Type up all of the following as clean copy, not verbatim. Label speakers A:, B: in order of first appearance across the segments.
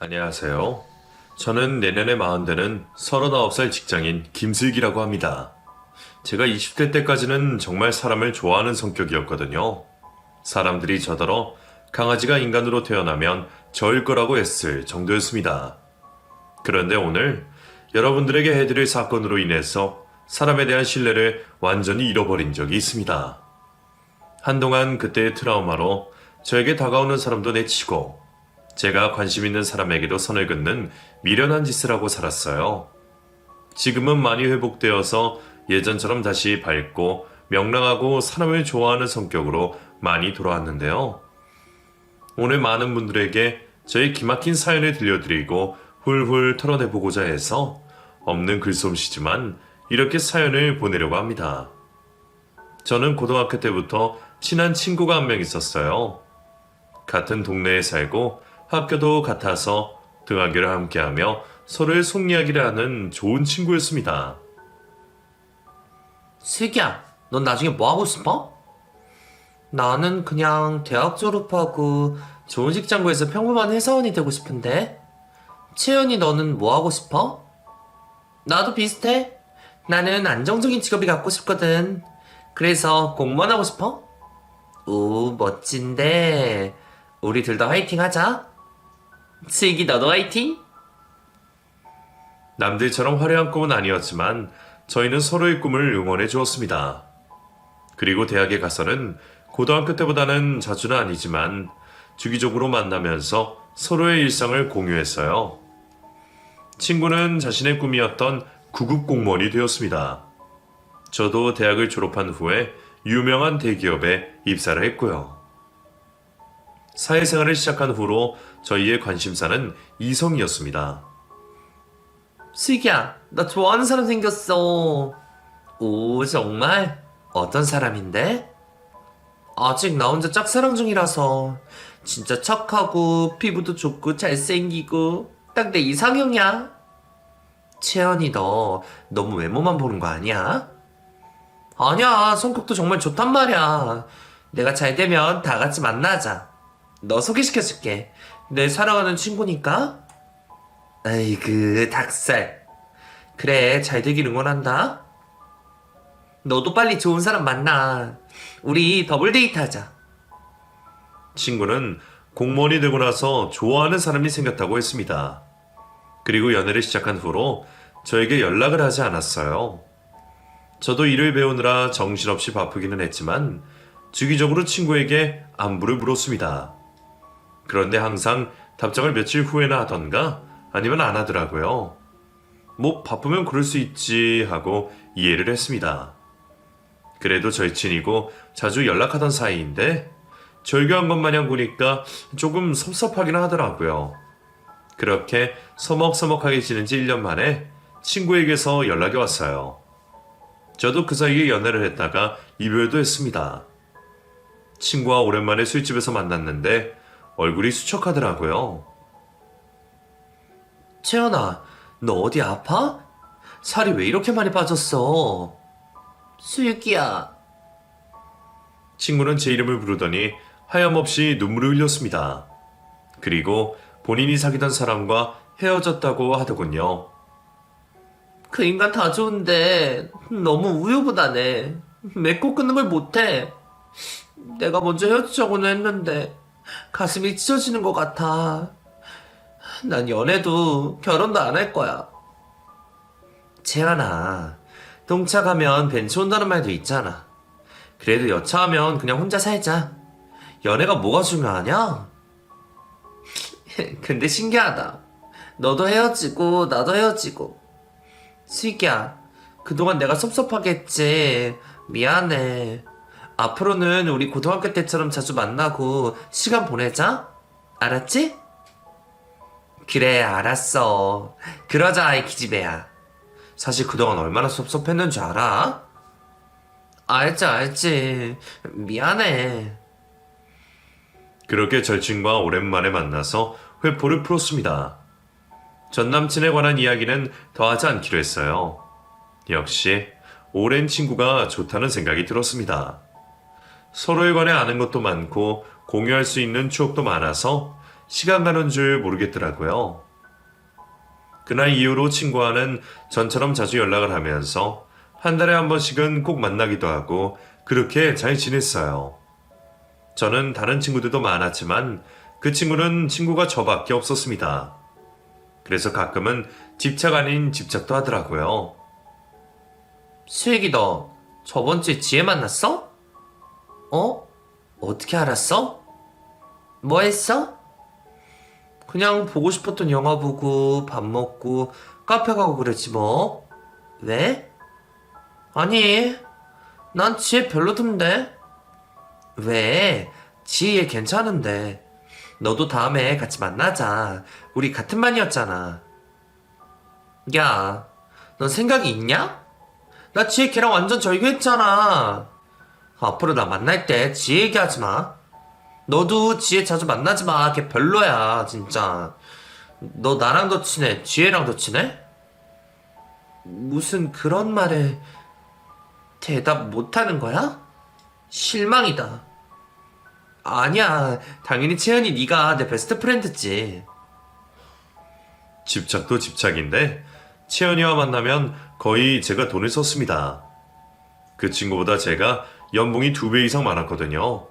A: 안녕하세요. 저는 내년에 40되는 39살 직장인 김슬기라고 합니다. 제가 20대 때까지는 정말 사람을 좋아하는 성격이었거든요. 사람들이 저더러 강아지가 인간으로 태어나면 저일 거라고 했을 정도였습니다. 그런데 오늘 여러분들에게 해드릴 사건으로 인해서 사람에 대한 신뢰를 완전히 잃어버린 적이 있습니다. 한동안 그때의 트라우마로 저에게 다가오는 사람도 내치고 제가 관심 있는 사람에게도 선을 긋는 미련한 짓을 하고 살았어요. 지금은 많이 회복되어서 예전처럼 다시 밝고 명랑하고 사람을 좋아하는 성격으로 많이 돌아왔는데요. 오늘 많은 분들에게 저의 기막힌 사연을 들려드리고 훌훌 털어내보고자 해서 없는 글솜씨지만 이렇게 사연을 보내려고 합니다. 저는 고등학교 때부터 친한 친구가 한 명 있었어요. 같은 동네에 살고 학교도 같아서 등하교를 함께하며 서로의 속 이야기를 하는 좋은 친구였습니다.
B: 슬기야, 넌 나중에 뭐 하고 싶어? 나는 그냥 대학 졸업하고 좋은 직장 구해서 평범한 회사원이 되고 싶은데. 채연이 너는 뭐 하고 싶어? 나도 비슷해. 나는 안정적인 직업이 갖고 싶거든. 그래서 공무원 하고 싶어? 오, 멋진데. 우리 둘 다 화이팅 하자. 슬기 너도 화이팅?
A: 남들처럼 화려한 꿈은 아니었지만 저희는 서로의 꿈을 응원해 주었습니다. 그리고 대학에 가서는 고등학교 때보다는 자주는 아니지만 주기적으로 만나면서 서로의 일상을 공유했어요. 친구는 자신의 꿈이었던 구급 공무원이 되었습니다. 저도 대학을 졸업한 후에 유명한 대기업에 입사를 했고요. 사회생활을 시작한 후로 저희의 관심사는 이성이었습니다.
B: 슬기야, 나 좋아하는 사람 생겼어. 오, 정말? 어떤 사람인데? 아직 나 혼자 짝사랑 중이라서. 진짜 착하고, 피부도 좋고, 잘생기고, 딱 내 이상형이야. 채연이 너, 너무 외모만 보는 거 아니야? 아니야, 성격도 정말 좋단 말이야. 내가 잘 되면 다 같이 만나자. 너 소개시켜줄게. 내 사랑하는 친구니까. 아이고, 닭살. 그래, 잘 되길 응원한다. 너도 빨리 좋은 사람 만나. 우리 더블 데이트 하자.
A: 친구는 공무원이 되고 나서 좋아하는 사람이 생겼다고 했습니다. 그리고 연애를 시작한 후로 저에게 연락을 하지 않았어요. 저도 일을 배우느라 정신없이 바쁘기는 했지만 주기적으로 친구에게 안부를 물었습니다. 그런데 항상 답장을 며칠 후에나 하던가 아니면 안 하더라고요. 뭐 바쁘면 그럴 수 있지 하고 이해를 했습니다. 그래도 절친이고 자주 연락하던 사이인데 절교한 것 마냥 구니까 조금 섭섭하긴 하더라고요. 그렇게 서먹서먹하게 지낸 지 1년 만에 친구에게서 연락이 왔어요. 저도 그 사이에 연애를 했다가 이별도 했습니다. 친구와 오랜만에 술집에서 만났는데 얼굴이 수척하더라고요.
B: 채연아, 너 어디 아파? 살이 왜 이렇게 많이 빠졌어? 슬기야.
A: 친구는 제 이름을 부르더니 하염없이 눈물을 흘렸습니다. 그리고 본인이 사귀던 사람과 헤어졌다고 하더군요.
B: 그 인간 다 좋은데 너무 우유부단해. 맺고 끊는 걸 못해. 내가 먼저 헤어지자고는 했는데 가슴이 찢어지는 것 같아. 난 연애도 결혼도 안 할 거야. 채연아, 동차가면 벤치 온다는 말도 있잖아. 그래도 여차하면 그냥 혼자 살자. 연애가 뭐가 중요하냐? 근데 신기하다. 너도 헤어지고 나도 헤어지고. 슬기야, 그동안 내가 섭섭하게 했지. 미안해. 앞으로는 우리 고등학교 때처럼 자주 만나고 시간 보내자. 알았지? 그래, 알았어. 그러자, 이 기집애야. 사실 그동안 얼마나 섭섭했는 줄 알아? 알지. 미안해.
A: 그렇게 절친과 오랜만에 만나서 회포를 풀었습니다. 전 남친에 관한 이야기는 더하지 않기로 했어요. 역시 오랜 친구가 좋다는 생각이 들었습니다. 서로에 관해 아는 것도 많고 공유할 수 있는 추억도 많아서 시간 가는 줄 모르겠더라고요. 그날 이후로 친구와는 전처럼 자주 연락을 하면서 한 달에 한 번씩은 꼭 만나기도 하고 그렇게 잘 지냈어요. 저는 다른 친구들도 많았지만 그 친구는 친구가 저밖에 없었습니다. 그래서 가끔은 집착 아닌 집착도 하더라고요.
B: 수익이 너 저번 주에 지혜 만났어? 어? 어떻게 알았어? 뭐 했어? 그냥 보고 싶었던 영화 보고 밥 먹고 카페 가고 그랬지 뭐. 왜? 아니, 난 지혜 별로던데. 왜? 지혜 괜찮은데. 너도 다음에 같이 만나자. 우리 같은 반이었잖아. 야, 넌 생각이 있냐? 나 지혜 걔랑 완전 절교했잖아. 앞으로 나 만날 때 지혜 얘기하지 마. 너도 지혜 자주 만나지 마. 걔 별로야, 진짜. 너 나랑도 친해, 지혜랑도 친해? 무슨 그런 말에 대답 못하는 거야? 실망이다. 아니야, 당연히 채연이 네가 내 베스트 프렌드지.
A: 집착도 집착인데 채연이와 만나면 거의 제가 돈을 썼습니다. 그 친구보다 제가 연봉이 2배 이상 많았거든요.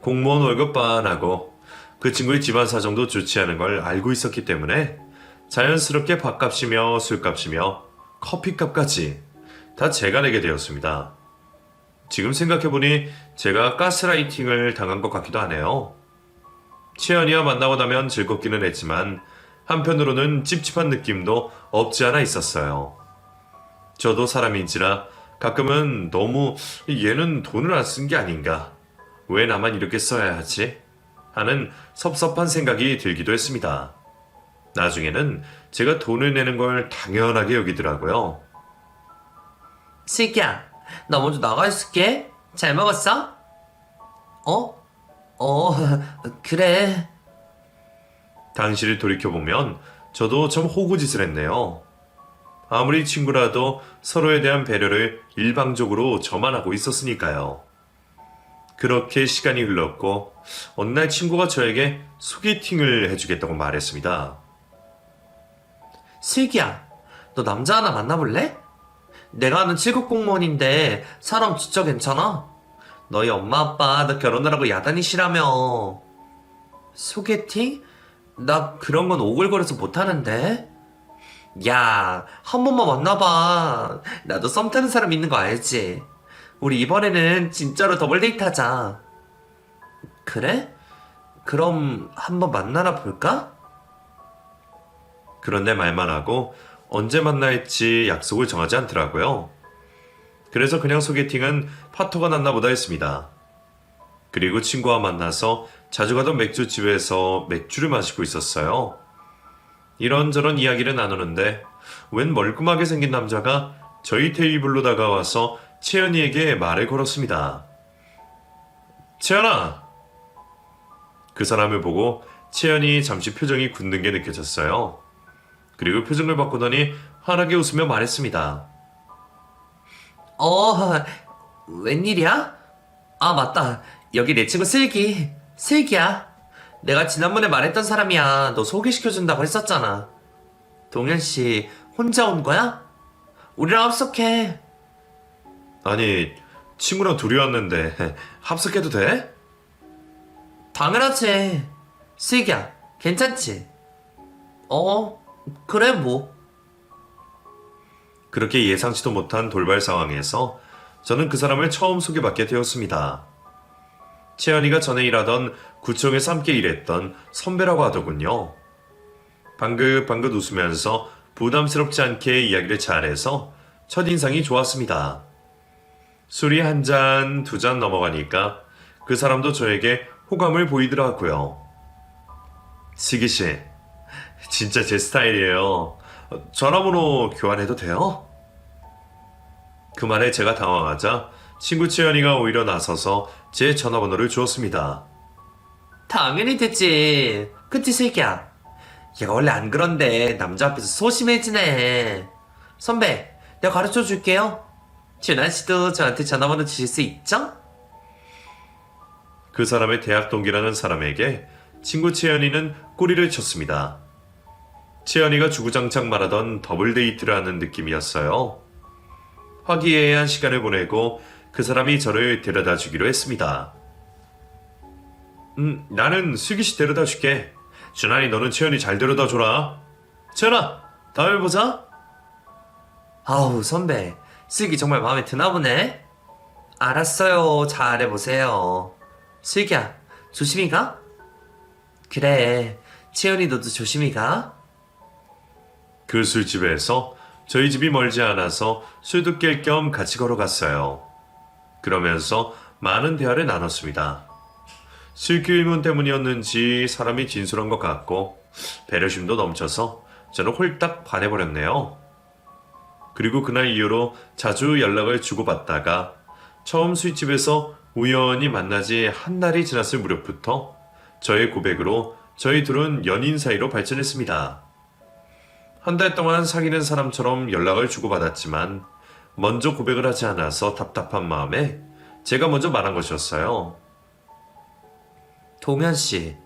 A: 공무원 월급 반하고 그 친구의 집안 사정도 좋지 않은 걸 알고 있었기 때문에 자연스럽게 밥값이며 술값이며 커피값까지 다 제가 내게 되었습니다. 지금 생각해보니 제가 가스라이팅을 당한 것 같기도 하네요. 채연이와 만나고 나면 즐겁기는 했지만 한편으로는 찝찝한 느낌도 없지 않아 있었어요. 저도 사람인지라 가끔은 너무 얘는 돈을 안 쓴 게 아닌가, 왜 나만 이렇게 써야 하지? 하는 섭섭한 생각이 들기도 했습니다. 나중에는 제가 돈을 내는 걸 당연하게 여기더라고요.
B: 슬기야, 나 먼저 나가 있을게. 잘 먹었어? 어? 그래.
A: 당시를 돌이켜보면 저도 참 호구짓을 했네요. 아무리 친구라도 서로에 대한 배려를 일방적으로 저만 하고 있었으니까요. 그렇게 시간이 흘렀고 어느 날 친구가 저에게 소개팅을 해주겠다고 말했습니다.
B: 슬기야, 너 남자 하나 만나볼래? 내가 아는 7급 공무원인데 사람 진짜 괜찮아. 너희 엄마 아빠 너 결혼하라고 야단이시라며. 소개팅? 나 그런 건 오글거려서 못하는데. 야, 한 번만 만나봐. 나도 썸 타는 사람 있는 거 알지? 우리 이번에는 진짜로 더블 데이트 하자. 그래? 그럼 한번 만나나 볼까?
A: 그런데 말만 하고 언제 만날지 약속을 정하지 않더라고요. 그래서 그냥 소개팅은 파토가 났나 보다 했습니다. 그리고 친구와 만나서 자주 가던 맥주집에서 맥주를 마시고 있었어요. 이런저런 이야기를 나누는데 웬 멀끔하게 생긴 남자가 저희 테이블로 다가와서 채연이에게 말을 걸었습니다. 채연아! 그 사람을 보고 채연이 잠시 표정이 굳는 게 느껴졌어요. 그리고 표정을 바꾸더니 환하게 웃으며 말했습니다.
B: 웬일이야? 아, 맞다. 여기 내 친구 슬기. 슬기야. 내가 지난번에 말했던 사람이야. 너 소개시켜준다고 했었잖아. 동현씨, 혼자 온 거야? 우리랑 합석해.
A: 아니, 친구랑 둘이 왔는데 합석해도 돼?
B: 당연하지. 슬기야, 괜찮지? 그래, 뭐.
A: 그렇게 예상치도 못한 돌발 상황에서 저는 그 사람을 처음 소개받게 되었습니다. 채연이가 전에 일하던 구청에서 함께 일했던 선배라고 하더군요. 방긋방긋 웃으면서 부담스럽지 않게 이야기를 잘해서 첫인상이 좋았습니다. 술이 한 잔, 두 잔 넘어가니까 그 사람도 저에게 호감을 보이더라고요. 슬기씨, 진짜 제 스타일이에요. 전화번호 교환해도 돼요? 그 말에 제가 당황하자 친구 채연이가 오히려 나서서 제 전화번호를 주었습니다.
B: 당연히 됐지. 그치, 슬기야? 얘가 원래 안 그런데 남자 앞에서 소심해지네. 선배, 내가 가르쳐 줄게요. 준하씨도 저한테 전화번호 주실 수 있죠?
A: 그 사람의 대학 동기라는 사람에게 친구 채연이는 꼬리를 쳤습니다. 채연이가 주구장창 말하던 더블 데이트를 하는 느낌이었어요. 화기애애한 시간을 보내고 그 사람이 저를 데려다 주기로 했습니다. 나는 슬기씨 데려다 줄게. 준환이 너는 채연이 잘 데려다 줘라. 채연아, 다음에 보자.
B: 아우, 선배. 슬기 정말 마음에 드나 보네. 알았어요. 잘해보세요. 슬기야, 조심히 가. 그래, 채연이 너도 조심히 가.
A: 그 술집에서 저희 집이 멀지 않아서 술도 깰 겸 같이 걸어갔어요. 그러면서 많은 대화를 나눴습니다. 술기 의문 때문이었는지 사람이 진솔한 것 같고 배려심도 넘쳐서 저는 홀딱 반해버렸네요. 그리고 그날 이후로 자주 연락을 주고받다가 처음 술집에서 우연히 만나지 한 달이 지났을 무렵부터 저의 고백으로 저희 둘은 연인 사이로 발전했습니다. 한 달 동안 사귀는 사람처럼 연락을 주고받았지만 먼저 고백을 하지 않아서 답답한 마음에 제가 먼저 말한 것이었어요.
B: 동현씨,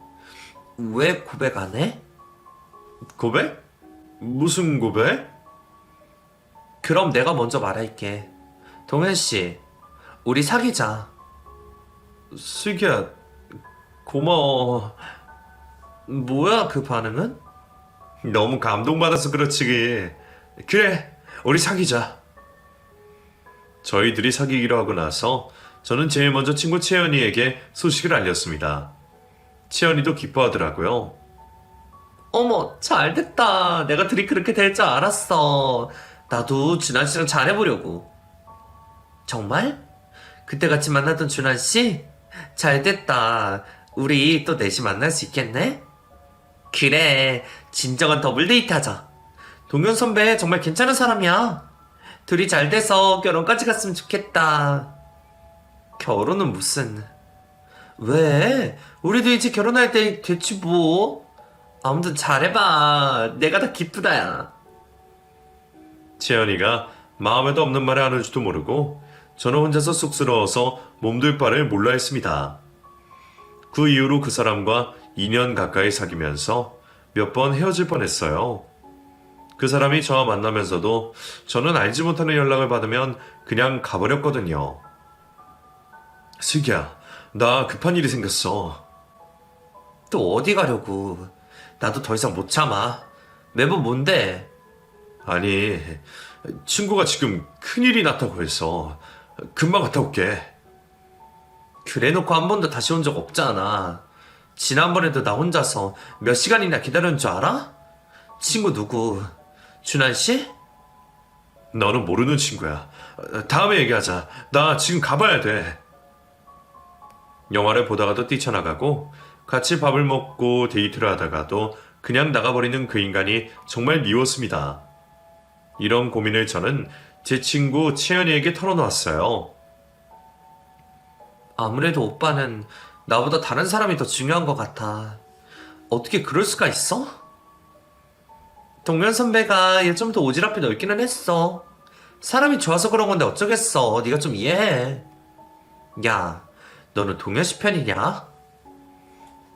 B: 왜 고백 안 해?
A: 고백? 무슨 고백?
B: 그럼 내가 먼저 말할게. 동현씨, 우리 사귀자.
A: 슬기야, 고마워.
B: 뭐야, 그 반응은?
A: 너무 감동받아서 그렇지. 그래, 우리 사귀자. 저희들이 사귀기로 하고 나서 저는 제일 먼저 친구 채연이에게 소식을 알렸습니다. 채연이도 기뻐하더라고요.
B: 어머, 잘됐다. 내가 둘이 그렇게 될 줄 알았어. 나도 준환 씨랑 잘해보려고. 정말? 그때 같이 만났던 준환 씨? 잘됐다. 우리 또 넷이 만날 수 있겠네? 그래, 진정한 더블 데이트 하자. 동현 선배 정말 괜찮은 사람이야. 둘이 잘 돼서 결혼까지 갔으면 좋겠다. 결혼은 무슨... 왜? 우리도 이제 결혼할 때 됐지 뭐. 아무튼 잘해봐. 내가 다 기쁘다 야.
A: 채연이가 마음에도 없는 말을 하는 줄도 모르고 저는 혼자서 쑥스러워서 몸둘 바를 몰라 했습니다. 그 이후로 그 사람과 2년 가까이 사귀면서 몇 번 헤어질 뻔했어요. 그 사람이 저와 만나면서도 저는 알지 못하는 연락을 받으면 그냥 가버렸거든요. 슬기야, 나 급한 일이 생겼어.
B: 또 어디 가려고. 나도 더 이상 못 참아. 매번 뭔데?
A: 아니, 친구가 지금 큰일이 났다고 해서 금방 갔다 올게.
B: 그래놓고 한 번도 다시 온 적 없잖아. 지난번에도 나 혼자서 몇 시간이나 기다렸는 줄 알아? 친구 누구? 준환 씨?
A: 너는 모르는 친구야. 다음에 얘기하자. 나 지금 가봐야 돼. 영화를 보다가도 뛰쳐나가고 같이 밥을 먹고 데이트를 하다가도 그냥 나가버리는 그 인간이 정말 미웠습니다. 이런 고민을 저는 제 친구 채연이에게 털어놓았어요.
B: 아무래도 오빠는 나보다 다른 사람이 더 중요한 것 같아. 어떻게 그럴 수가 있어? 동현 선배가 예전부터 오지랖이 넓기는 했어. 사람이 좋아서 그런 건데 어쩌겠어. 네가 좀 이해해. 야, 너는 동현 씨 편이냐?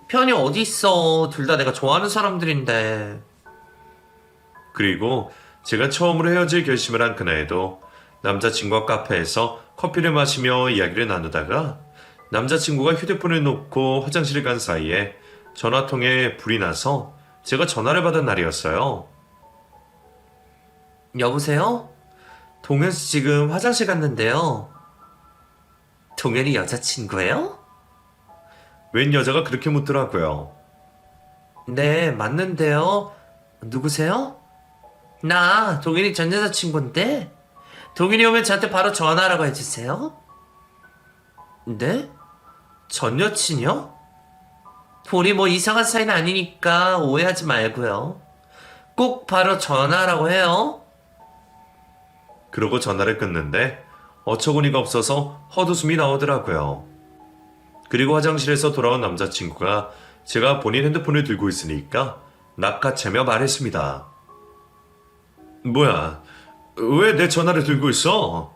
B: 편이 어디 있어. 둘 다 내가 좋아하는 사람들인데.
A: 그리고 제가 처음으로 헤어질 결심을 한 그날에도 남자친구와 카페에서 커피를 마시며 이야기를 나누다가 남자친구가 휴대폰을 놓고 화장실을 간 사이에 전화통에 불이 나서 제가 전화를 받은 날이었어요.
B: 여보세요? 동현 씨 지금 화장실 갔는데요. 동현이 여자친구예요?
A: 웬 여자가 그렇게 묻더라고요.
B: 네, 맞는데요. 누구세요? 나 동현이 전 여자친구인데 동현이 오면 저한테 바로 전화라고 해주세요. 네? 전 여친이요? 우리 뭐 이상한 사이는 아니니까 오해하지 말고요. 꼭 바로 전화라고 해요.
A: 그러고 전화를 끊는데 어처구니가 없어서 헛웃음이 나오더라고요. 그리고 화장실에서 돌아온 남자친구가 제가 본인 핸드폰을 들고 있으니까 낚아채며 말했습니다. 뭐야, 왜 내 전화를 들고 있어?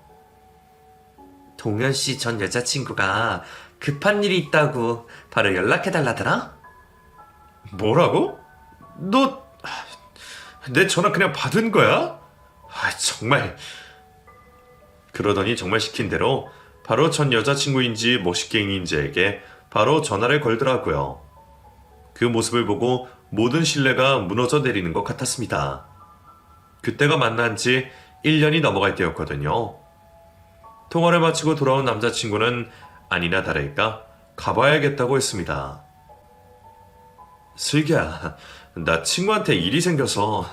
B: 동현 씨 전 여자친구가 급한 일이 있다고 바로 연락해달라더라?
A: 뭐라고? 너 내 전화 그냥 받은 거야? 정말. 그러더니 정말 시킨 대로 바로 전 여자친구인지 모식갱이인지에게 바로 전화를 걸더라고요. 그 모습을 보고 모든 신뢰가 무너져 내리는 것 같았습니다. 그때가 만난 지 1년이 넘어갈 때였거든요. 통화를 마치고 돌아온 남자친구는 아니나 다를까 가봐야겠다고 했습니다. 슬기야, 나 친구한테 일이 생겨서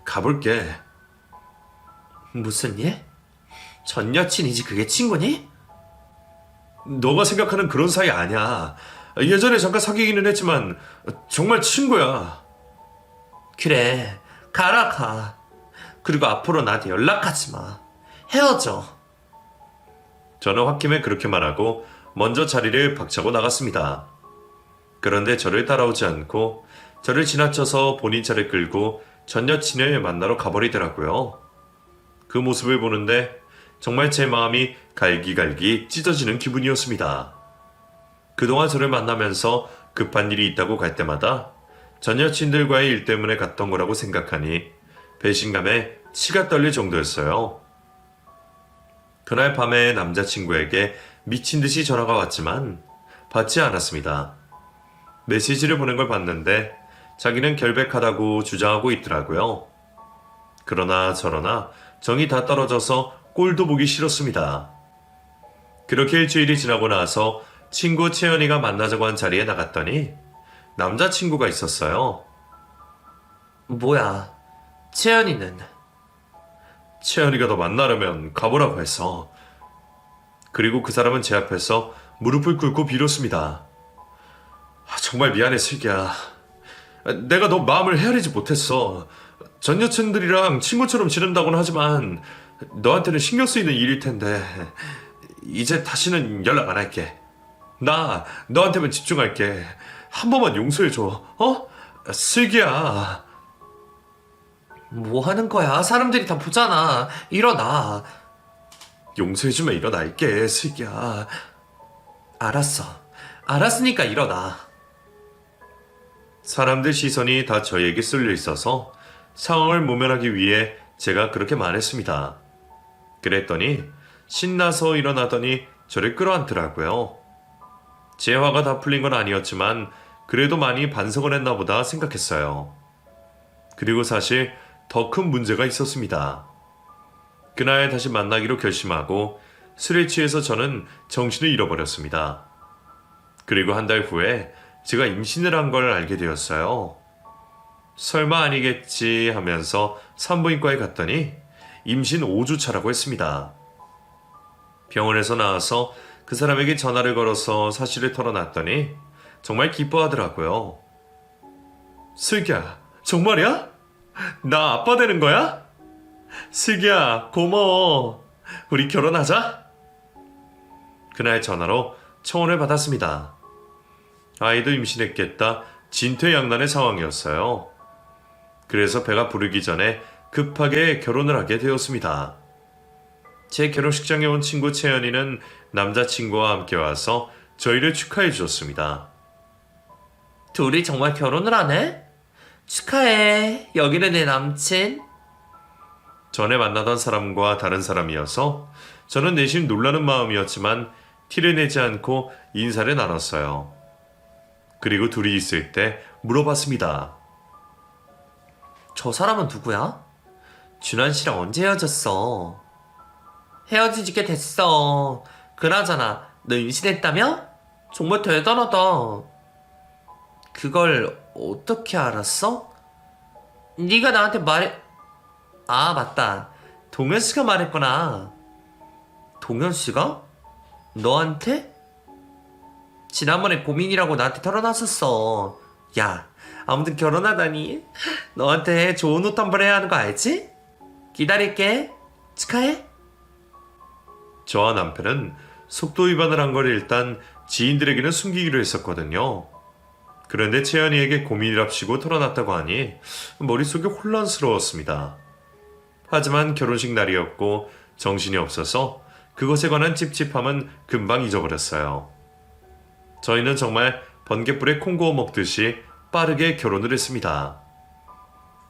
A: 가볼게.
B: 무슨 일? 전 여친이지 그게 친구니?
A: 너가 생각하는 그런 사이 아니야. 예전에 잠깐 사귀기는 했지만 정말 친구야.
B: 그래, 가라 가. 그리고 앞으로 나한테 연락하지 마. 헤어져.
A: 저는 홧김에 그렇게 말하고 먼저 자리를 박차고 나갔습니다. 그런데 저를 따라오지 않고 저를 지나쳐서 본인 차를 끌고 전 여친을 만나러 가버리더라고요. 그 모습을 보는데 정말 제 마음이 갈기갈기 찢어지는 기분이었습니다. 그동안 저를 만나면서 급한 일이 있다고 갈 때마다 전 여친들과의 일 때문에 갔던 거라고 생각하니 배신감에 치가 떨릴 정도였어요. 그날 밤에 남자친구에게 미친 듯이 전화가 왔지만 받지 않았습니다. 메시지를 보낸 걸 봤는데 자기는 결백하다고 주장하고 있더라고요. 그러나 저러나 정이 다 떨어져서 꼴도 보기 싫었습니다. 그렇게 일주일이 지나고 나서 친구 채연이가 만나자고 한 자리에 나갔더니 남자친구가 있었어요.
B: 뭐야, 채연이는?
A: 채연이가 너 만나려면 가보라고 해서. 그리고 그 사람은 제 앞에서 무릎을 꿇고 빌었습니다. 정말 미안해 슬기야. 내가 너 마음을 헤아리지 못했어. 전 여친들이랑 친구처럼 지낸다고는 하지만 너한테는 신경 쓰이는 일일 텐데 이제 다시는 연락 안 할게. 나 너한테만 집중할게. 한 번만 용서해줘. 슬기야.
B: 뭐 하는 거야? 사람들이 다 보잖아. 일어나.
A: 용서해주면 일어날게 슬기야.
B: 알았어. 알았으니까 일어나.
A: 사람들 시선이 다 저에게 쏠려 있어서 상황을 모면하기 위해 제가 그렇게 말했습니다. 그랬더니 신나서 일어나더니 저를 끌어안더라고요. 제 화가 다 풀린 건 아니었지만 그래도 많이 반성을 했나 보다 생각했어요. 그리고 사실 더 큰 문제가 있었습니다. 그날 다시 만나기로 결심하고 술에 취해서 저는 정신을 잃어버렸습니다. 그리고 한 달 후에 제가 임신을 한 걸 알게 되었어요. 설마 아니겠지 하면서 산부인과에 갔더니 임신 5주 차라고 했습니다. 병원에서 나와서 그 사람에게 전화를 걸어서 사실을 털어놨더니 정말 기뻐하더라고요. 슬기야, 정말이야? 나 아빠 되는 거야? 슬기야, 고마워. 우리 결혼하자. 그날 전화로 청혼을 받았습니다. 아이도 임신했겠다 진퇴양난의 상황이었어요. 그래서 배가 부르기 전에 급하게 결혼을 하게 되었습니다. 제 결혼식장에 온 친구 채연이는 남자친구와 함께 와서 저희를 축하해 주었습니다.
B: 둘이 정말 결혼을 하네? 축하해. 여기는 내 남친.
A: 전에 만나던 사람과 다른 사람이어서 저는 내심 놀라는 마음이었지만 티를 내지 않고 인사를 나눴어요. 그리고 둘이 있을 때 물어봤습니다.
B: 저 사람은 누구야? 준환 씨랑 언제 헤어졌어? 헤어진 지 꽤 됐어. 그나저나 너 임신했다며? 정말 대단하다. 그걸 어떻게 알았어? 네가 나한테 아, 맞다. 동현 씨가 말했구나. 동현 씨가? 너한테? 지난번에 고민이라고 나한테 털어놨었어. 야, 아무튼 결혼하다니. 너한테 좋은 옷 한 벌 해야 하는 거 알지? 기다릴게. 축하해.
A: 저와 남편은 속도 위반을 한 걸 일단 지인들에게는 숨기기로 했었거든요. 그런데 채연이에게 고민이랍시고 털어놨다고 하니 머릿속이 혼란스러웠습니다. 하지만 결혼식 날이었고 정신이 없어서 그것에 관한 찝찝함은 금방 잊어버렸어요. 저희는 정말 번갯불에 콩 구워 먹듯이 빠르게 결혼을 했습니다.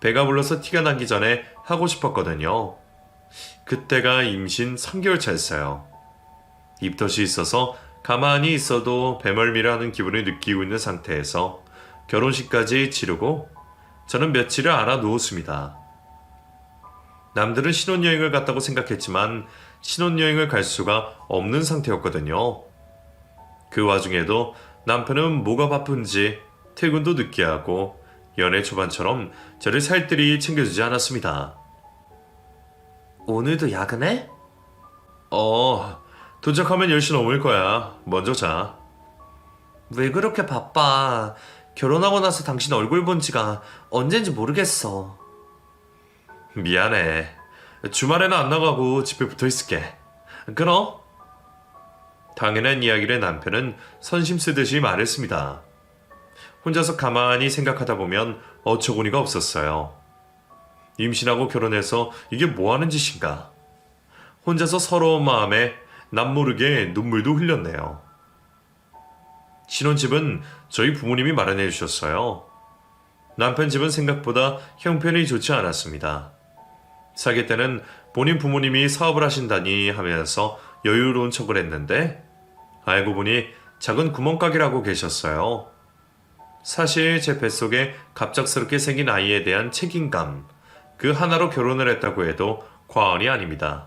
A: 배가 불러서 티가 나기 전에 하고 싶었거든요. 그때가 임신 3개월 차였어요. 입덧이 있어서 가만히 있어도 배멀미라는 기분을 느끼고 있는 상태에서 결혼식까지 치르고 저는 며칠을 알아 누웠습니다. 남들은 신혼여행을 갔다고 생각했지만 신혼여행을 갈 수가 없는 상태였거든요. 그 와중에도 남편은 뭐가 바쁜지 퇴근도 늦게 하고 연애 초반처럼 저를 살뜰히 챙겨주지 않았습니다.
B: 오늘도 야근해?
A: 도착하면 10시 넘을 거야. 먼저 자.
B: 왜 그렇게 바빠? 결혼하고 나서 당신 얼굴 본 지가 언젠지 모르겠어.
A: 미안해. 주말에는 안 나가고 집에 붙어 있을게. 끊어? 당연한 이야기를 남편은 선심 쓰듯이 말했습니다. 혼자서 가만히 생각하다 보면 어처구니가 없었어요. 임신하고 결혼해서 이게 뭐 하는 짓인가? 혼자서 서러운 마음에 남모르게 눈물도 흘렸네요. 신혼집은 저희 부모님이 마련해 주셨어요. 남편 집은 생각보다 형편이 좋지 않았습니다. 사귈 때는 본인 부모님이 사업을 하신다니 하면서 여유로운 척을 했는데 알고 보니 작은 구멍가게라고 계셨어요. 사실 제 뱃속에 갑작스럽게 생긴 아이에 대한 책임감, 그 하나로 결혼을 했다고 해도 과언이 아닙니다.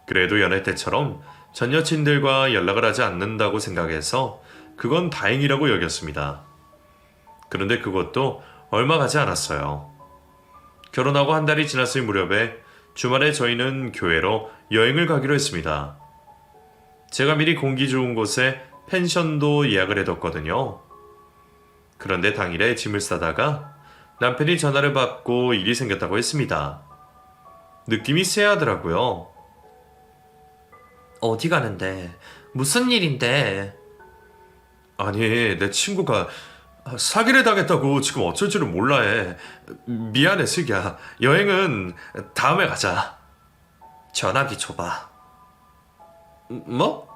A: 그래도 연애 때처럼 전 여친들과 연락을 하지 않는다고 생각해서 그건 다행이라고 여겼습니다. 그런데 그것도 얼마 가지 않았어요. 결혼하고 한 달이 지났을 무렵에 주말에 저희는 교회로 여행을 가기로 했습니다. 제가 미리 공기 좋은 곳에 펜션도 예약을 해뒀거든요. 그런데 당일에 짐을 싸다가 남편이 전화를 받고 일이 생겼다고 했습니다. 느낌이 쎄하더라고요.
B: 어디 가는데? 무슨 일인데?
A: 아니, 내 친구가 사기를 당했다고 지금 어쩔 줄을 몰라 해. 미안해, 슬기야. 여행은 다음에 가자.
B: 전화기 줘봐.
A: 뭐?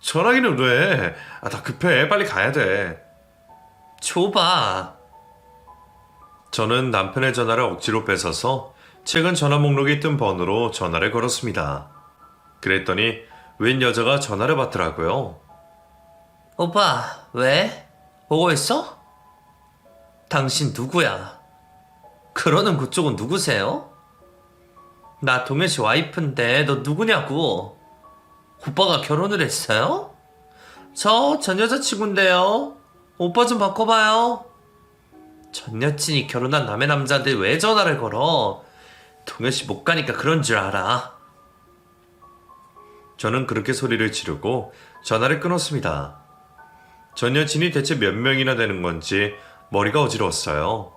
A: 전화기는 왜? 나 급해. 빨리 가야 돼.
B: 줘봐.
A: 저는 남편의 전화를 억지로 뺏어서 최근 전화 목록에 뜬 번호로 전화를 걸었습니다. 그랬더니 웬 여자가 전화를 받더라고요.
B: 오빠, 왜? 보고 있어? 당신 누구야? 그러는 그쪽은 누구세요? 나 동현씨 와이프인데 너 누구냐고? 오빠가 결혼을 했어요? 저 전 여자친구인데요. 오빠 좀 바꿔봐요. 전 여친이 결혼한 남의 남자한테 왜 전화를 걸어? 동현씨 못 가니까 그런 줄 알아.
A: 저는 그렇게 소리를 지르고 전화를 끊었습니다. 전 여친이 대체 몇 명이나 되는 건지 머리가 어지러웠어요.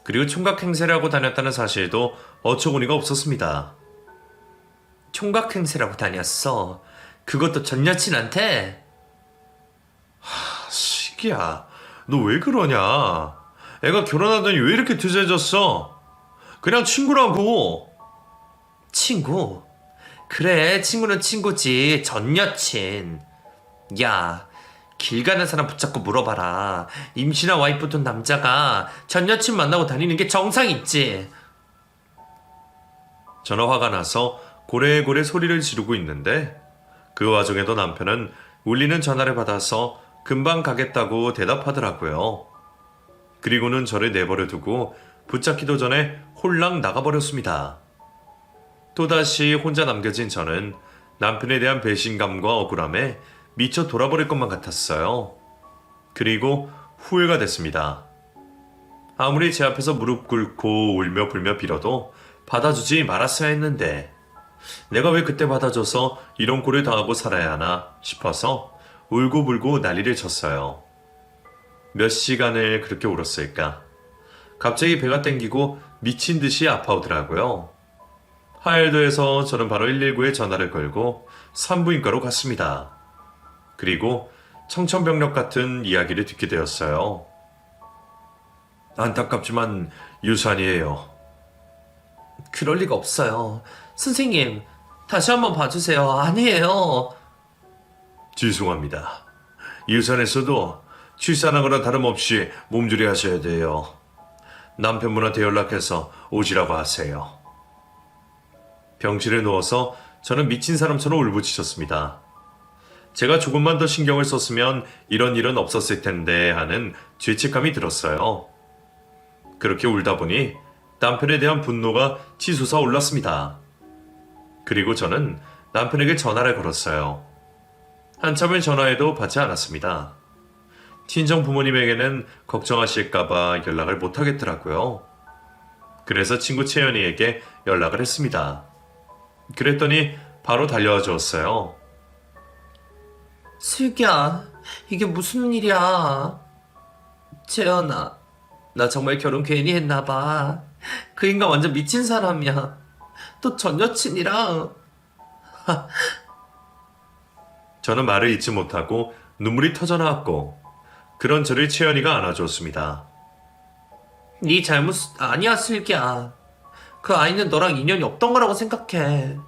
A: 그리고 총각 행세를 하고 다녔다는 사실도 어처구니가 없었습니다.
B: 총각 행세라고 다녔어. 그것도 전 여친한테?
A: 시기야, 너 왜 그러냐? 애가 결혼하더니 왜 이렇게 드세졌어? 그냥 친구라고.
B: 친구? 그래, 친구는 친구지. 전 여친. 야, 길 가는 사람 붙잡고 물어봐라. 임신한 와이프 둔 남자가 전 여친 만나고 다니는 게 정상 있지.
A: 저는 화가 나서 고래고래 소리를 지르고 있는데 그 와중에도 남편은 울리는 전화를 받아서 금방 가겠다고 대답하더라고요. 그리고는 저를 내버려 두고 붙잡기도 전에 홀랑 나가버렸습니다. 또다시 혼자 남겨진 저는 남편에 대한 배신감과 억울함에 미쳐 돌아버릴 것만 같았어요. 그리고 후회가 됐습니다. 아무리 제 앞에서 무릎 꿇고 울며 불며 빌어도 받아주지 말았어야 했는데 내가 왜 그때 받아줘서 이런 꼴을 당하고 살아야 하나 싶어서 울고불고 난리를 쳤어요. 몇 시간을 그렇게 울었을까? 갑자기 배가 땡기고 미친 듯이 아파오더라고요. 하엘도에서 저는 바로 119에 전화를 걸고 산부인과로 갔습니다. 그리고 청천벽력 같은 이야기를 듣게 되었어요. 안타깝지만 유산이에요.
B: 그럴 리가 없어요. 선생님, 다시 한번 봐주세요. 아니에요.
A: 죄송합니다. 유산에서도 출산한 거나 다름없이 몸조리 하셔야 돼요. 남편분한테 연락해서 오지라고 하세요. 병실에 누워서 저는 미친 사람처럼 울부짖었습니다. 제가 조금만 더 신경을 썼으면 이런 일은 없었을 텐데 하는 죄책감이 들었어요. 그렇게 울다 보니 남편에 대한 분노가 치솟아 올랐습니다. 그리고 저는 남편에게 전화를 걸었어요. 한참을 전화해도 받지 않았습니다. 친정 부모님에게는 걱정하실까봐 연락을 못하겠더라고요. 그래서 친구 채연이에게 연락을 했습니다. 그랬더니 바로 달려와 주었어요.
B: 슬기야, 이게 무슨 일이야? 채연아, 나 정말 결혼 괜히 했나봐. 그 인간 완전 미친 사람이야. 또 전 여친이랑.
A: 저는 말을 잇지 못하고 눈물이 터져나왔고 그런 저를 채연이가 안아주었습니다.
B: 네 잘못 아니야, 슬기야. 그 아이는 너랑 인연이 없던 거라고 생각해.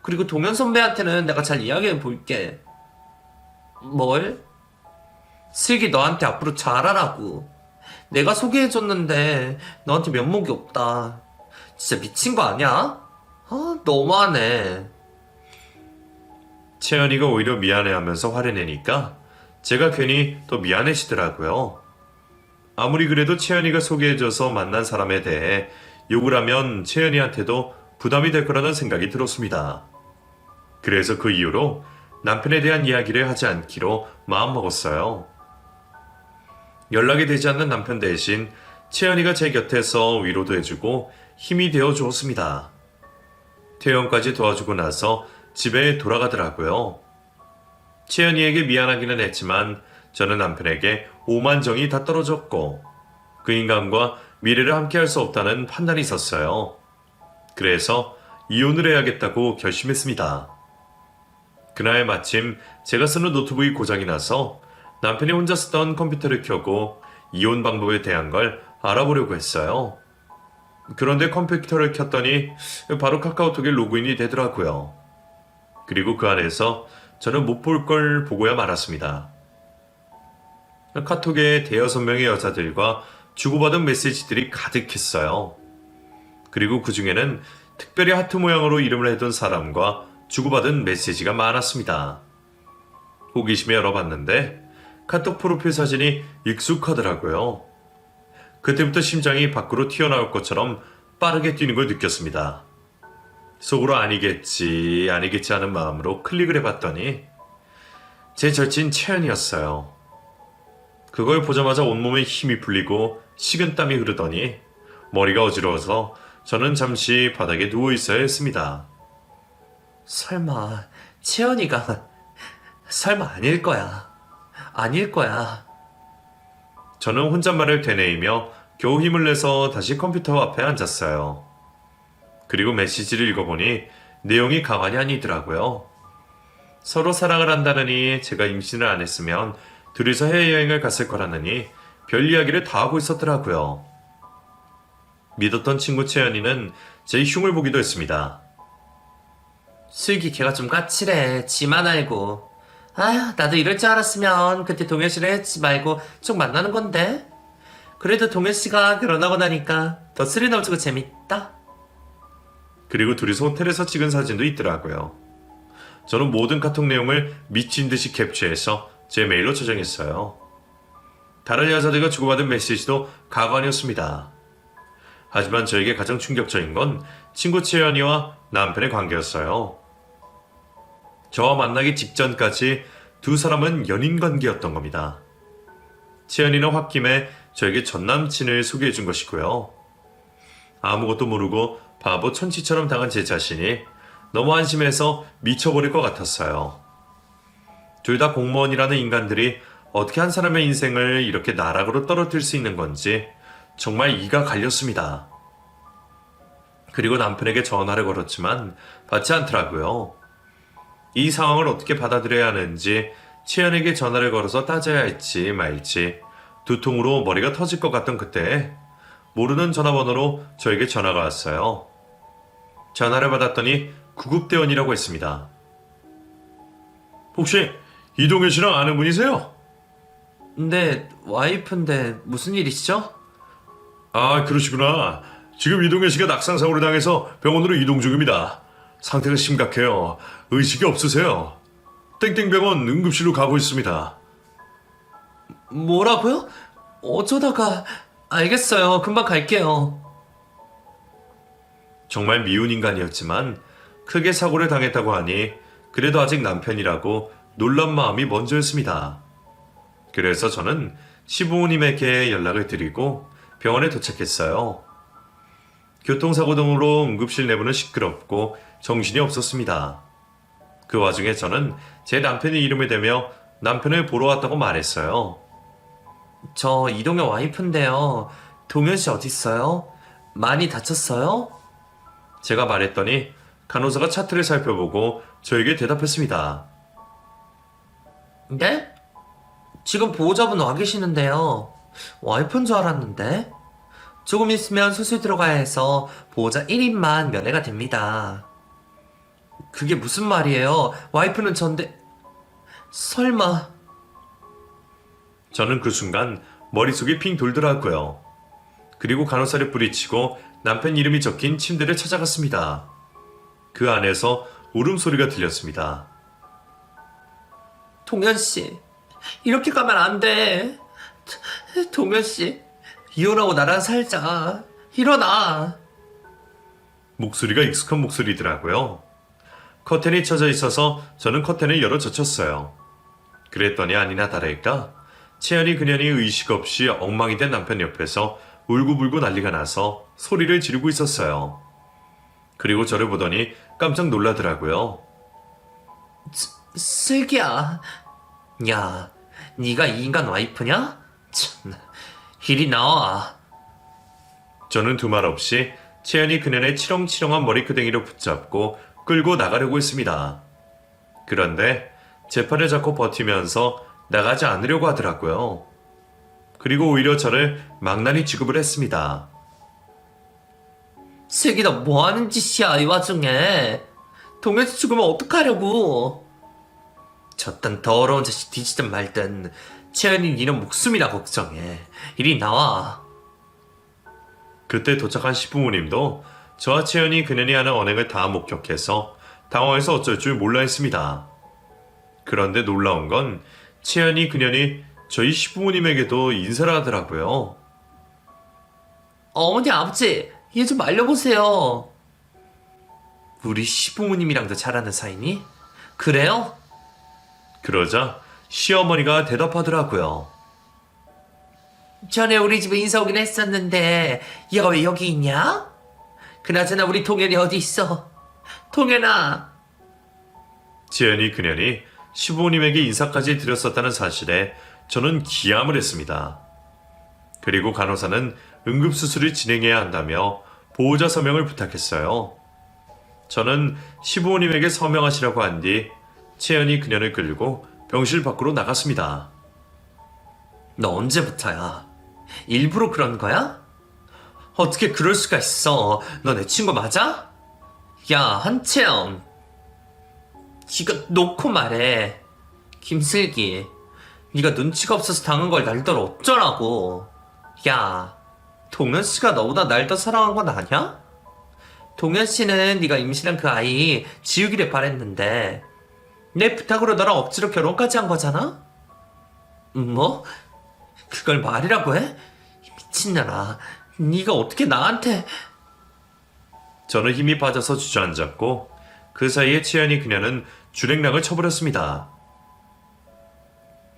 B: 그리고 동현 선배한테는 내가 잘 이야기해 볼게. 뭘? 슬기 너한테 앞으로 잘하라고. 내가 소개해줬는데 너한테 면목이 없다. 진짜 미친 거 아니야? 아, 너무하네.
A: 채연이가 오히려 미안해하면서 화를 내니까 제가 괜히 더 미안해지더라고요. 아무리 그래도 채연이가 소개해줘서 만난 사람에 대해 욕을 하면 채연이한테도 부담이 될 거라는 생각이 들었습니다. 그래서 그 이후로 남편에 대한 이야기를 하지 않기로 마음먹었어요. 연락이 되지 않는 남편 대신 채연이가 제 곁에서 위로도 해주고 힘이 되어 주었습니다. 퇴원까지 도와주고 나서 집에 돌아가더라고요. 채연이에게 미안하기는 했지만 저는 남편에게 오만정이 다 떨어졌고 그 인간과 미래를 함께할 수 없다는 판단이 있었어요. 그래서 이혼을 해야겠다고 결심했습니다. 그날 마침 제가 쓰는 노트북이 고장이 나서 남편이 혼자 쓰던 컴퓨터를 켜고 이혼 방법에 대한 걸 알아보려고 했어요. 그런데 컴퓨터를 켰더니 바로 카카오톡에 로그인이 되더라고요. 그리고 그 안에서 저는 못 볼 걸 보고야 말았습니다. 카톡에 대여섯 명의 여자들과 주고받은 메시지들이 가득했어요. 그리고 그 중에는 특별히 하트 모양으로 이름을 해둔 사람과 주고받은 메시지가 많았습니다. 호기심에 열어봤는데 카톡 프로필 사진이 익숙하더라고요. 그때부터 심장이 밖으로 튀어나올 것처럼 빠르게 뛰는 걸 느꼈습니다. 속으로 아니겠지 하는 마음으로 클릭을 해봤더니 제 절친 채연이었어요. 그걸 보자마자 온몸에 힘이 풀리고 식은땀이 흐르더니 머리가 어지러워서 저는 잠시 바닥에 누워있어야 했습니다.
B: 설마 채연이가 설마 아닐 거야. 아닐 거야.
A: 저는 혼잣말을 되뇌이며 겨우 힘을 내서 다시 컴퓨터 앞에 앉았어요. 그리고 메시지를 읽어보니 내용이 가만히 아니더라고요. 서로 사랑을 한다느니 제가 임신을 안 했으면 둘이서 해외여행을 갔을 거라느니 별 이야기를 다 하고 있었더라고요. 믿었던 친구 채연이는 제 흉을 보기도 했습니다.
B: 슬기 걔가 좀 까칠해. 지만 알고. 아휴, 나도 이럴 줄 알았으면 그때 동현 씨를 했지 말고 쭉 만나는 건데. 그래도 동현 씨가 결혼하고 나니까 더 스릴 넘치고 재밌다.
A: 그리고 둘이서 호텔에서 찍은 사진도 있더라고요. 저는 모든 카톡 내용을 미친 듯이 캡처해서 제 메일로 저장했어요. 다른 여자들과 주고받은 메시지도 가관이었습니다. 하지만 저에게 가장 충격적인 건 친구 채연이와 남편의 관계였어요. 저와 만나기 직전까지 두 사람은 연인 관계였던 겁니다. 채연이는 홧김에 저에게 전 남친을 소개해 준 것이고요. 아무것도 모르고 바보 천치처럼 당한 제 자신이 너무 안심해서 미쳐버릴 것 같았어요. 둘 다 공무원이라는 인간들이 어떻게 한 사람의 인생을 이렇게 나락으로 떨어뜨릴 수 있는 건지 정말 이가 갈렸습니다. 그리고 남편에게 전화를 걸었지만 받지 않더라고요. 이 상황을 어떻게 받아들여야 하는지 채연에게 전화를 걸어서 따져야 할지 말지 두통으로 머리가 터질 것 같던 그때 모르는 전화번호로 저에게 전화가 왔어요. 전화를 받았더니 구급대원이라고 했습니다. 혹시 이동현 씨랑 아는 분이세요?
B: 네, 와이프인데 무슨 일이시죠?
A: 아, 그러시구나. 지금 이동현 씨가 낙상사고를 당해서 병원으로 이동 중입니다. 상태가 심각해요. 의식이 없으세요. 땡땡병원 응급실로 가고 있습니다.
B: 뭐라고요? 어쩌다가... 알겠어요. 금방 갈게요.
A: 정말 미운 인간이었지만 크게 사고를 당했다고 하니 그래도 아직 남편이라고 놀란 마음이 먼저였습니다. 그래서 저는 시부모님에게 연락을 드리고 병원에 도착했어요. 교통사고 등으로 응급실 내부는 시끄럽고 정신이 없었습니다. 그 와중에 저는 제 남편의 이름을 대며 남편을 보러 왔다고 말했어요.
B: 저 이동현 와이프인데요. 동현 씨 어디 있어요? 많이 다쳤어요?
A: 제가 말했더니 간호사가 차트를 살펴보고 저에게 대답했습니다.
B: 네? 지금 보호자분 와 계시는데요. 와이프인 줄 알았는데. 조금 있으면 수술 들어가야 해서 보호자 1인만 면회가 됩니다. 그게 무슨 말이에요? 와이프는 전데... 설마...
A: 저는 그 순간 머릿속이 핑 돌더라고요. 그리고 간호사를 뿌리치고 남편 이름이 적힌 침대를 찾아갔습니다. 그 안에서 울음소리가 들렸습니다.
B: 동현씨, 이렇게 가면 안 돼. 동현씨, 이혼하고 나랑 살자. 일어나.
A: 목소리가 익숙한 목소리더라고요. 커튼이 쳐져 있어서 저는 커튼을 열어 젖혔어요. 그랬더니 아니나 다를까 채연이 그년이 의식 없이 엉망이 된 남편 옆에서 울고불고 난리가 나서 소리를 지르고 있었어요. 그리고 저를 보더니 깜짝 놀라더라고요.
B: 슬기야. 야, 네가 이 인간 와이프냐? 참, 이리 나와.
A: 저는 두 말 없이 채연이 그년의 치렁치렁한 머리끄댕이를 붙잡고 끌고 나가려고 했습니다. 그런데 제 팔을 잡고 버티면서 나가지 않으려고 하더라고요. 그리고 오히려 저를 망나니 취급을 했습니다.
B: 슬기 너 뭐하는 짓이야 이 와중에. 동현씨 죽으면 어떡하려고. 저딴 더러운 자식 뒤지든 말든 채연이 니는 목숨이라 걱정해. 이리 나와.
A: 그때 도착한 시부모님도 저와 채연이 그년이 하는 언행을 다 목격해서 당황해서 어쩔 줄 몰라 했습니다. 그런데 놀라운 건 채연이 그년이 저희 시부모님에게도 인사를 하더라고요.
B: 어머니 아버지 얘 좀 알려보세요. 우리 시부모님이랑도 잘하는 사이니? 그래요?
A: 그러자 시어머니가 대답하더라고요.
B: 전에 우리 집에 인사 오긴 했었는데 얘가 왜 여기 있냐? 그나저나 우리 동현이 어디 있어? 동현아.
A: 채연이 그년이 시부모님에게 인사까지 드렸었다는 사실에 저는 기함을 했습니다. 그리고 간호사는 응급수술을 진행해야 한다며 보호자 서명을 부탁했어요. 저는 시부모님에게 서명하시라고 한 뒤 채연이 그년을 끌고 병실 밖으로 나갔습니다.
B: 너 언제부터야? 일부러 그런 거야? 어떻게 그럴 수가 있어? 너 내 친구 맞아? 야, 한채영. 이거 놓고 말해. 김슬기. 네가 눈치가 없어서 당한 걸 날더러 어쩌라고. 야, 동현 씨가 너보다 날 더 사랑한 건 아냐? 동현 씨는 네가 임신한 그 아이 지우기를 바랬는데 내 부탁으로 너랑 억지로 결혼까지 한 거잖아? 뭐? 그걸 말이라고 해? 미친년아. 네가 어떻게 나한테...
A: 저는 힘이 빠져서 주저앉았고 그 사이에 채연이 그녀는 주랭랑을 쳐버렸습니다.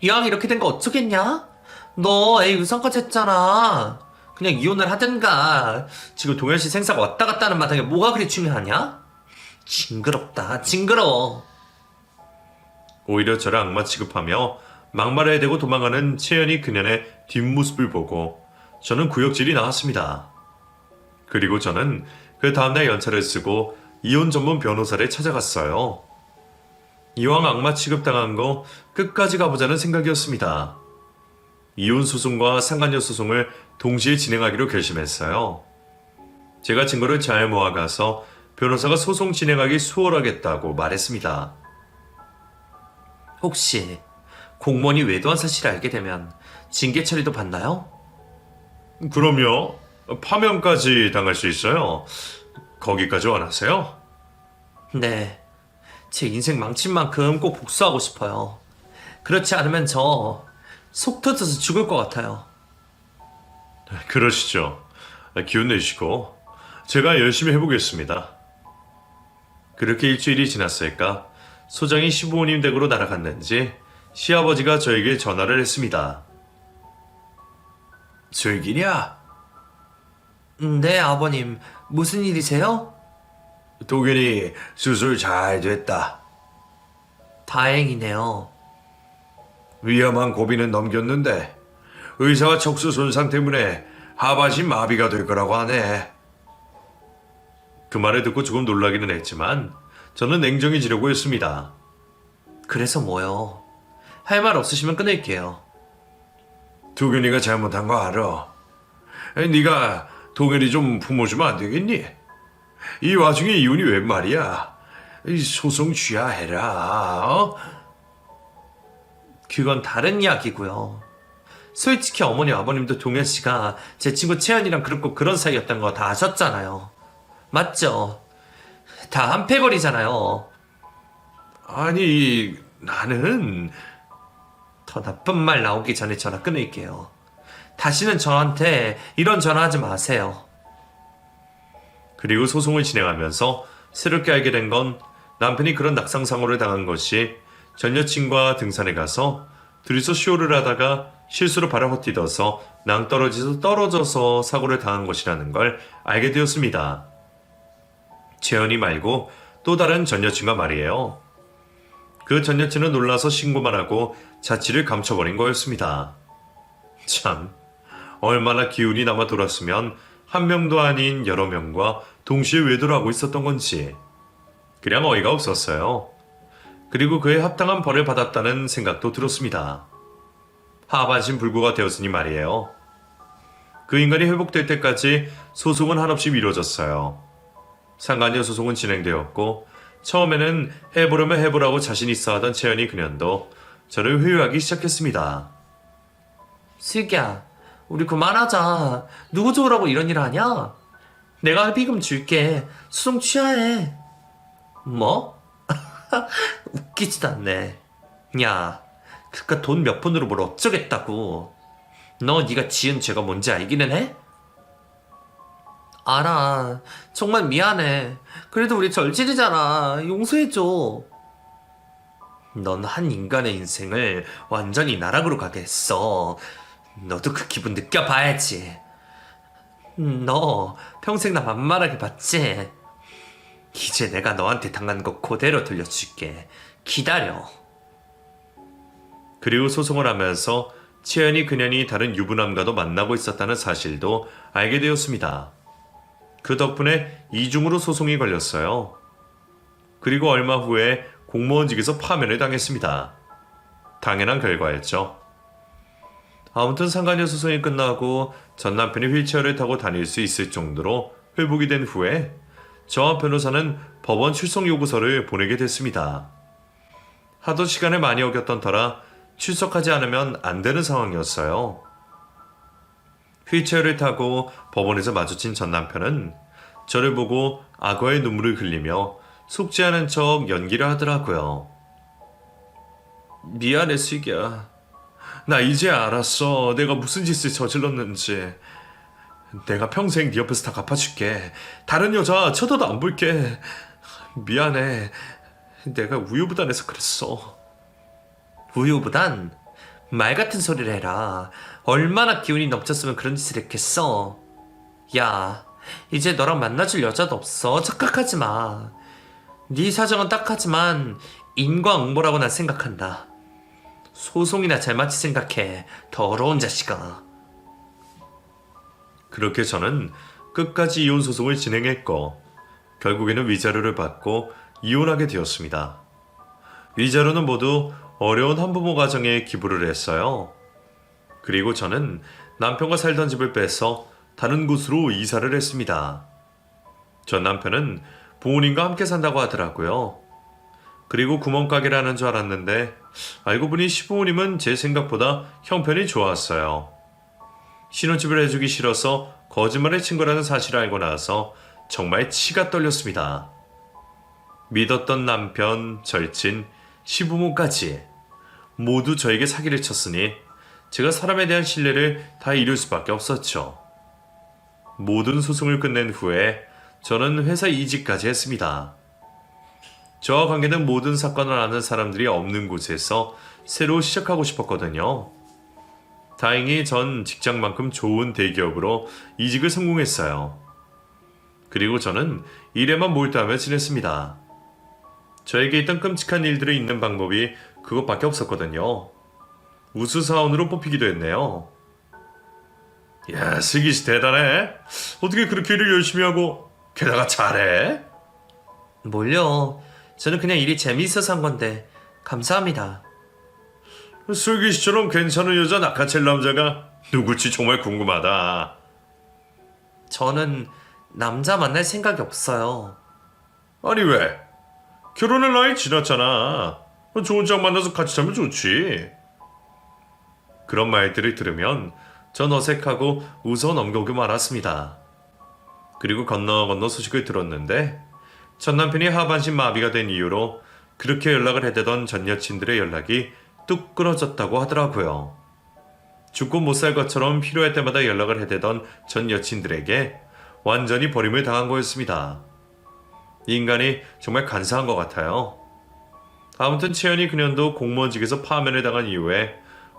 B: 이왕 이렇게 된 거 어쩌겠냐? 너 애 유산까지 했잖아. 그냥 이혼을 하든가. 지금 동현 씨 생사가 왔다 갔다 하는 마당에 뭐가 그리 중요하냐? 징그럽다. 징그러워.
A: 오히려 저를 악마 취급하며 막말해야 되고 도망가는 채연이 그년의 뒷모습을 보고 저는 구역질이 나왔습니다. 그리고 저는 그 다음날 연차를 쓰고 이혼 전문 변호사를 찾아갔어요. 이왕 악마 취급당한 거 끝까지 가보자는 생각이었습니다. 이혼 소송과 상간녀 소송을 동시에 진행하기로 결심했어요. 제가 증거를 잘 모아가서 변호사가 소송 진행하기 수월하겠다고 말했습니다.
B: 혹시 공무원이 외도한 사실을 알게 되면 징계 처리도 받나요?
A: 그럼요. 파면까지 당할 수 있어요. 거기까지 원하세요?
B: 네. 제 인생 망친 만큼 꼭 복수하고 싶어요. 그렇지 않으면 저 속 터져서 죽을 것 같아요.
A: 그러시죠. 기운 내시고 제가 열심히 해보겠습니다. 그렇게 일주일이 지났을까 소장이 시부모님 댁으로 날아갔는지 시아버지가 저에게 전화를 했습니다. 즐기냐?
B: 네, 아버님. 무슨 일이세요?
A: 도균이 수술 잘 됐다.
B: 다행이네요.
A: 위험한 고비는 넘겼는데 의사와 척수 손상 때문에 하반신 마비가 될 거라고 하네. 그 말을 듣고 조금 놀라기는 했지만 저는 냉정해지려고 했습니다.
B: 그래서 뭐요? 할 말 없으시면 끊을게요.
A: 도균이가 잘못한 거 알아. 네가 도균이 좀 품어주면 안 되겠니? 이 와중에 이혼이 웬 말이야? 이 소송 취하해라. 어?
B: 그건 다른 이야기고요. 솔직히 어머니 아버님도 동현 씨가 제 친구 채연이랑 그렇고 그런 사이였던 거 다 아셨잖아요. 맞죠? 다 한패거리잖아요.
A: 아니 나는
B: 더 나쁜 말 나오기 전에 전화 끊을게요. 다시는 저한테 이런 전화하지 마세요.
A: 그리고 소송을 진행하면서 새롭게 알게 된 건 남편이 그런 낙상사고를 당한 것이 전 여친과 등산에 가서 둘이서 쇼를 하다가 실수로 발을 헛디뎌서 낭떠러지에서 사고를 당한 것이라는 걸 알게 되었습니다. 재현이 말고 또 다른 전 여친과 말이에요. 그 전 여친은 놀라서 신고만 하고 자취를 감춰버린 거였습니다. 참, 얼마나 기운이 남아 돌았으면 한 명도 아닌 여러 명과 동시에 외도를 하고 있었던 건지 그냥 어이가 없었어요. 그리고 그에 합당한 벌을 받았다는 생각도 들었습니다. 하반신 불구가 되었으니 말이에요. 그 인간이 회복될 때까지 소송은 한없이 미뤄졌어요. 상간녀 소송은 진행되었고 처음에는 해보려면 해보라고 자신 있어 하던 채연이 그년도 저를 회유하기 시작했습니다.
B: 슬기야, 우리 그만하자. 누구 좋으라고 이런 일 하냐? 내가 합의금 줄게. 소송 취하해. 뭐? 웃기지도 않네. 야, 그깟 돈 몇 푼으로 뭘 어쩌겠다고. 너 네가 지은 죄가 뭔지 알기는 해? 알아. 정말 미안해. 그래도 우리 절친이잖아. 용서해줘. 넌 한 인간의 인생을 완전히 나락으로 가게 했어. 너도 그 기분 느껴봐야지. 너 평생 나 만만하게 봤지? 이제 내가 너한테 당한 거 그대로 돌려줄게. 기다려.
A: 그리고 소송을 하면서 채연이 그년이 다른 유부남과도 만나고 있었다는 사실도 알게 되었습니다. 그 덕분에 이중으로 소송이 걸렸어요. 그리고 얼마 후에 공무원직에서 파면을 당했습니다. 당연한 결과였죠. 아무튼 상간녀 소송이 끝나고 전 남편이 휠체어를 타고 다닐 수 있을 정도로 회복이 된 후에 저와 변호사는 법원 출석 요구서를 보내게 됐습니다. 하도 시간을 많이 어겼던 터라 출석하지 않으면 안 되는 상황이었어요. 휠체어를 타고 법원에서 마주친 전 남편은 저를 보고 악어의 눈물을 흘리며 속지 않은 척 연기를 하더라고요. 미안해, 슬기야. 나 이제 알았어. 내가 무슨 짓을 저질렀는지. 내가 평생 네 옆에서 다 갚아줄게. 다른 여자 쳐다도 안 볼게. 미안해. 내가 우유부단해서 그랬어.
B: 우유부단? 말 같은 소리를 해라. 얼마나 기운이 넘쳤으면 그런 짓을 했겠어. 야, 이제 너랑 만나줄 여자도 없어. 착각하지 마. 네 사정은 딱하지만 인과응보라고 난 생각한다. 소송이나 잘 맞지 생각해. 더러운 자식아.
A: 그렇게 저는 끝까지 이혼 소송을 진행했고 결국에는 위자료를 받고 이혼하게 되었습니다. 위자료는 모두 어려운 한부모 가정에 기부를 했어요. 그리고 저는 남편과 살던 집을 빼서 다른 곳으로 이사를 했습니다. 전 남편은 부모님과 함께 산다고 하더라고요. 그리고 구멍가게를 하는 줄 알았는데 알고 보니 시부모님은 제 생각보다 형편이 좋았어요. 신혼집을 해주기 싫어서 거짓말을 친 거라는 사실을 알고 나서 정말 치가 떨렸습니다. 믿었던 남편, 절친, 시부모까지 모두 저에게 사기를 쳤으니 제가 사람에 대한 신뢰를 다 잃을 수밖에 없었죠. 모든 소송을 끝낸 후에 저는 회사 이직까지 했습니다. 저와 관계된 모든 사건을 아는 사람들이 없는 곳에서 새로 시작하고 싶었거든요. 다행히 전 직장만큼 좋은 대기업으로 이직을 성공했어요. 그리고 저는 일에만 몰두하며 지냈습니다. 저에게 있던 끔찍한 일들이 있는 방법이 그것밖에 없었거든요. 우수사원으로 뽑히기도 했네요. 야, 슬기씨 대단해. 어떻게 그렇게 일을 열심히 하고 게다가 잘해?
B: 뭘요? 저는 그냥 일이 재미있어서 한 건데 감사합니다.
A: 슬기씨처럼 괜찮은 여자 낚아챌 남자가 누굴지 정말 궁금하다.
B: 저는 남자 만날 생각이 없어요.
A: 아니 왜? 결혼할 나이 지났잖아. 좋은 짝 만나서 같이 살면 좋지. 그런 말들을 들으면 전 어색하고 웃어 넘기고 말았습니다. 그리고 건너 소식을 들었는데 전 남편이 하반신 마비가 된 이유로 그렇게 연락을 해대던 전 여친들의 연락이 뚝 끊어졌다고 하더라고요. 죽고 못 살 것처럼 필요할 때마다 연락을 해대던 전 여친들에게 완전히 버림을 당한 거였습니다. 인간이 정말 간사한 것 같아요. 아무튼 채연이 그년도 공무원직에서 파면을 당한 이후에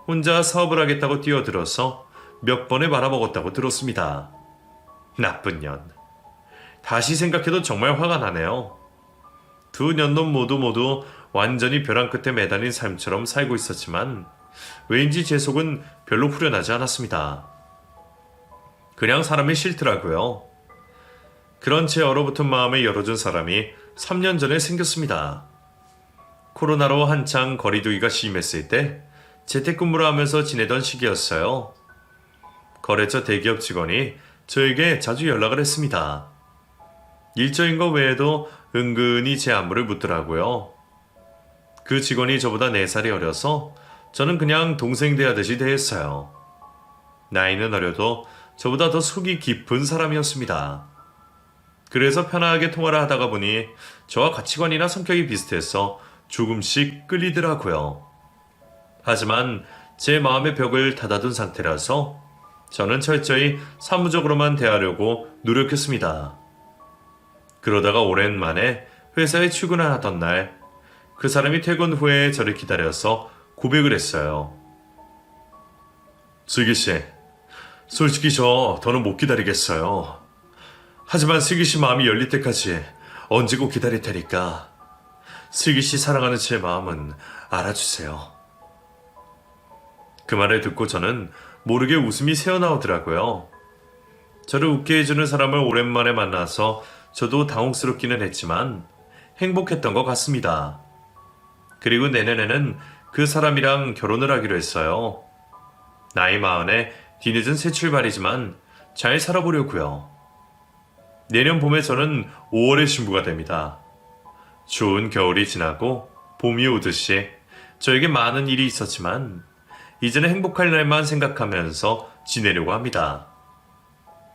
A: 혼자 사업을 하겠다고 뛰어들어서 몇 번을 말아먹었다고 들었습니다. 나쁜 년. 다시 생각해도 정말 화가 나네요. 두 년놈 모두 완전히 벼랑 끝에 매달린 삶처럼 살고 있었지만 왠지 제 속은 별로 후련하지 않았습니다. 그냥 사람이 싫더라고요. 그런 제 얼어붙은 마음을 열어준 사람이 3년 전에 생겼습니다. 코로나로 한창 거리두기가 심했을 때 재택근무를 하면서 지내던 시기였어요. 거래처 대기업 직원이 저에게 자주 연락을 했습니다. 일적인 것 외에도 은근히 제 안부를 묻더라고요. 그 직원이 저보다 4살이 어려서 저는 그냥 동생 대하듯이 대했어요. 나이는 어려도 저보다 더 속이 깊은 사람이었습니다. 그래서 편하게 통화를 하다가 보니 저와 가치관이나 성격이 비슷해서 조금씩 끌리더라고요. 하지만 제 마음의 벽을 닫아둔 상태라서 저는 철저히 사무적으로만 대하려고 노력했습니다. 그러다가 오랜만에 회사에 출근을 하던 날, 그 사람이 퇴근 후에 저를 기다려서 고백을 했어요. 슬기씨, 솔직히 저 더는 못 기다리겠어요. 하지만 슬기씨 마음이 열릴 때까지 언제고 기다릴 테니까 슬기씨 사랑하는 제 마음은 알아주세요. 그 말을 듣고 저는 모르게 웃음이 새어나오더라고요. 저를 웃게 해주는 사람을 오랜만에 만나서 저도 당혹스럽기는 했지만 행복했던 것 같습니다. 그리고 내년에는 그 사람이랑 결혼을 하기로 했어요. 나이 40에 뒤늦은 새 출발이지만 잘 살아보려고요. 내년 봄에 저는 5월에 신부가 됩니다. 좋은 겨울이 지나고 봄이 오듯이 저에게 많은 일이 있었지만 이제는 행복할 날만 생각하면서 지내려고 합니다.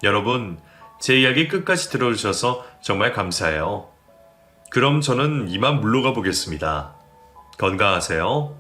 A: 여러분, 제 이야기 끝까지 들어주셔서 정말 감사해요. 그럼 저는 이만 물러가 보겠습니다. 건강하세요.